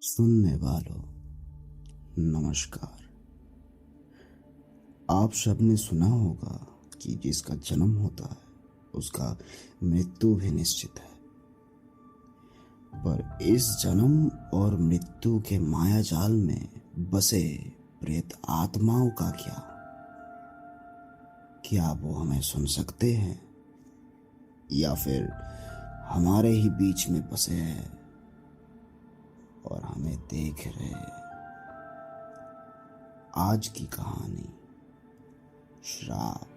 सुनने वालों, नमस्कार। आप सबने सुना होगा कि जिसका जन्म होता है उसका मृत्यु भी निश्चित है। पर इस जन्म और मृत्यु के माया जाल में बसे प्रेत आत्माओं का क्या वो हमें सुन सकते हैं या फिर हमारे ही बीच में बसे हैं और हमें देख रहे हैं। आज की कहानी श्राप।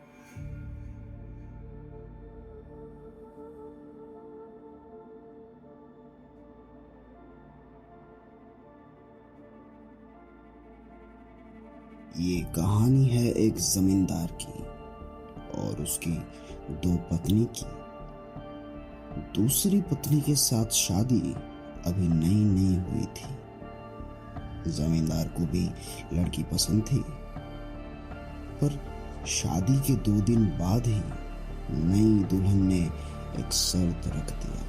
ये कहानी है एक जमींदार की और उसकी दो पत्नी की। दूसरी पत्नी के साथ शादी अभी नई नई हुई थी। जमींदार को भी लड़की पसंद थी, पर शादी के 2 दिन बाद ही नई दुल्हन ने एक शर्त रख दिया।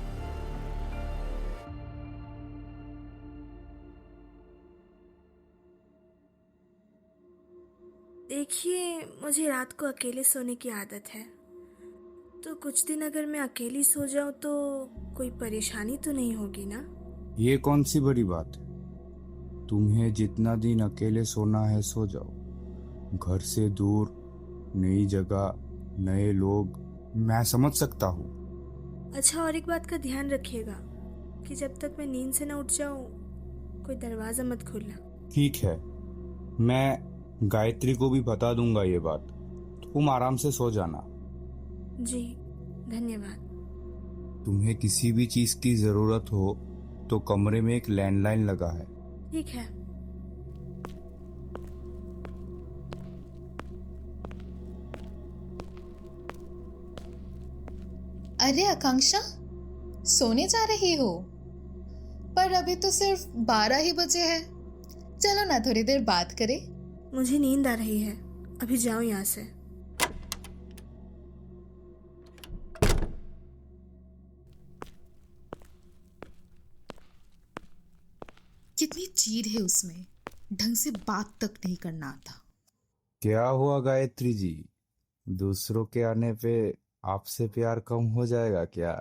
देखिए, मुझे रात को अकेले सोने की आदत है। तो कुछ दिन अगर मैं अकेली सो जाऊं तो कोई परेशानी तो नहीं होगी ना? ये कौन सी बड़ी बात है? तुम्हें जितना दिन अकेले सोना है सो जाओ। घर से दूर, नई जगह, नए लोग, मैं समझ सकता हूँ। अच्छा, और एक बात का ध्यान रखिएगा कि जब तक मैं नींद से ना उठ जाऊं कोई दरवाज़ा मत खोलना। ठीक है, मैं गायत्री को भी बता दूंगा ये बात। तुम आराम से सो जाना। जी, धन्यवाद। तुम्हें किसी भी चीज की जरूरत हो तो कमरे में एक लैंडलाइन लगा है। ठीक है। अरे आकांक्षा, सोने जा रही हो? पर अभी तो सिर्फ 12 ही बजे हैं। चलो ना थोड़ी देर बात करें। मुझे नींद आ रही है, अभी जाओ यहाँ से। कितनी चीड़ है उसमें, ढंग से बात तक नहीं करना आता। क्या हुआ गायत्री जी? दूसरों के आने पे आपसे प्यार कम हो जाएगा क्या?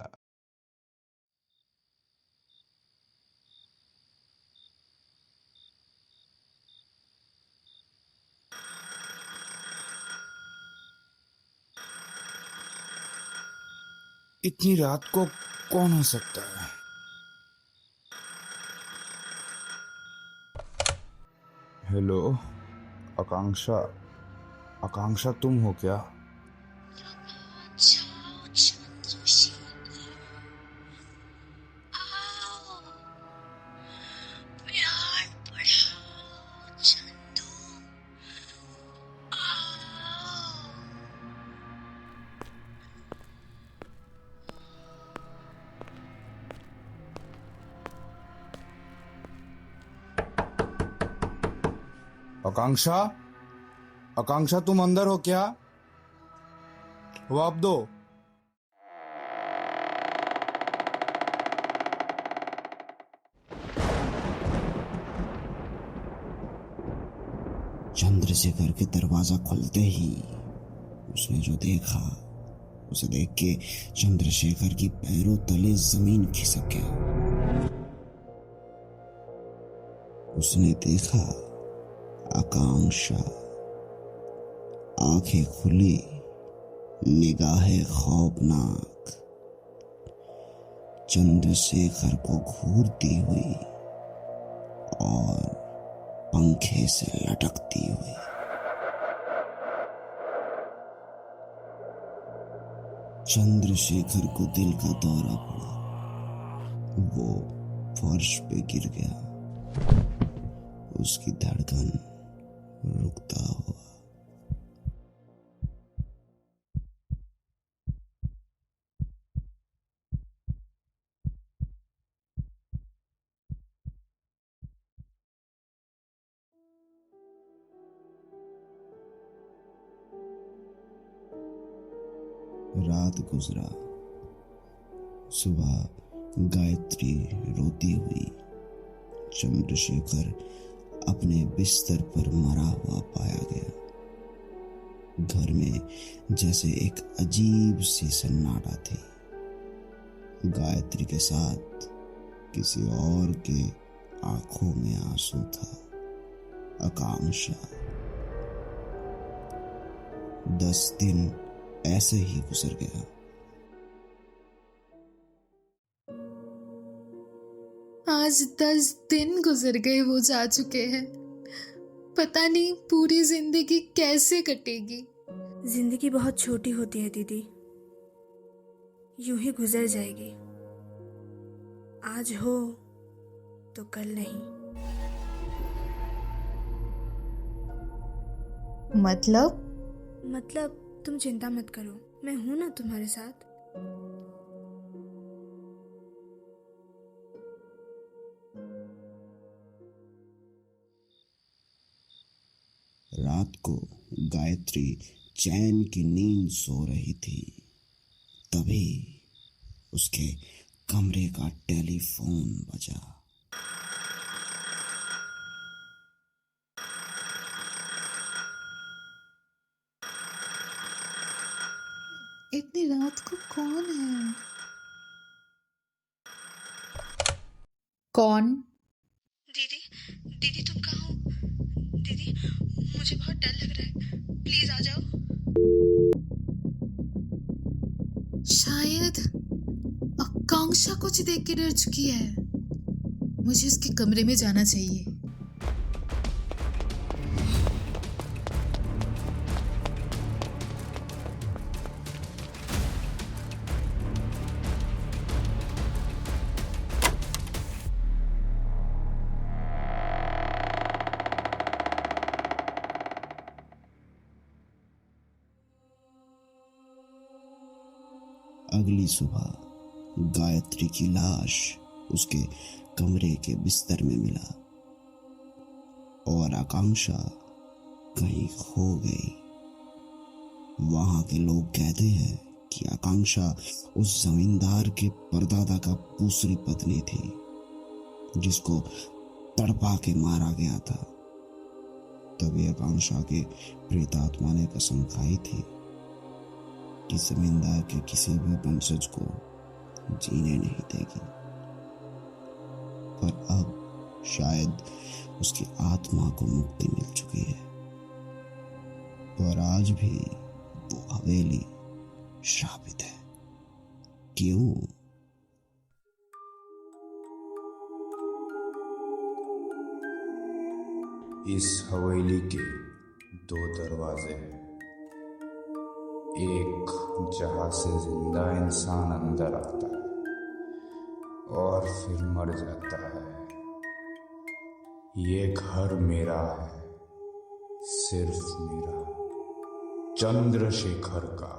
इतनी रात को कौन हो सकता है? हेलो, आकांक्षा। आकांक्षा, तुम हो क्या? जाओ चंद्रशेखर, आओ, प्यार बढ़ाओ चंदू, आओ। आकांक्षा, आकांक्षा, तुम अंदर हो क्या? जवाब दो। चंद्रशेखर के दरवाजा खुलते ही उसने जो देखा उसे देख के चंद्रशेखर की पैरों तले जमीन खिसक गया। उसने देखा आकांक्षा, आंखें खुली, निगाहें खौफनाक, चंद्रशेखर को घूरती हुई और पंखे से लटकती हुई। चंद्रशेखर को दिल का दौरा पड़ा। वो फर्श पे गिर गया, उसकी धड़कन रुकता हुआ। रात गुजरा। सुबह गायत्री रोती हुई चंद्रशेखर अपने बिस्तर पर मरा हुआ पाया गया। घर में जैसे एक अजीब सी सन्नाटा थी। गायत्री के साथ किसी और के आंखों में आंसू था। आकांक्षा। 10 दिन ऐसे ही गुजर गया। आज 10 दिन गुजर गए वो जा चुके हैं। पता नहीं पूरी जिंदगी कैसे कटेगी। जिंदगी बहुत छोटी होती है दीदी, यूं ही गुजर जाएगी। आज हो तो कल नहीं। मतलब तुम चिंता मत करो, मैं हूं ना तुम्हारे साथ। रात को गायत्री चैन की नींद सो रही थी। तभी उसके कमरे का टेलीफोन बजा। इतनी रात को कौन है? कौन? दीदी, दीदी तुम कहाँ हो? दीदी, मुझे बहुत डर लग रहा है, प्लीज आ जाओ। शायद आकांक्षा कुछ देख के डर चुकी है। मुझे उसके कमरे में जाना चाहिए। अगली सुबह गायत्री की लाश उसके कमरे के बिस्तर में मिला और आकांक्षा कहीं खो गई। वहां के लोग कहते हैं कि आकांक्षा उस जमींदार के परदादा का दूसरी पत्नी थी, जिसको तड़पा के मारा गया था। तभी आकांक्षा के प्रेतात्मा ने कसम खाई थी कि जमींदार के किसी भी वंशज को जीने नहीं देगी। पर अब शायद उसकी आत्मा को मुक्ति मिल चुकी है, पर आज भी वो हवेली श्रापित है। क्यों? इस हवेली के 2 दरवाजे हैं। एक जहां से जिंदा इंसान अंदर आता है और फिर मर जाता है। ये घर मेरा है, सिर्फ मेरा, चंद्रशेखर का।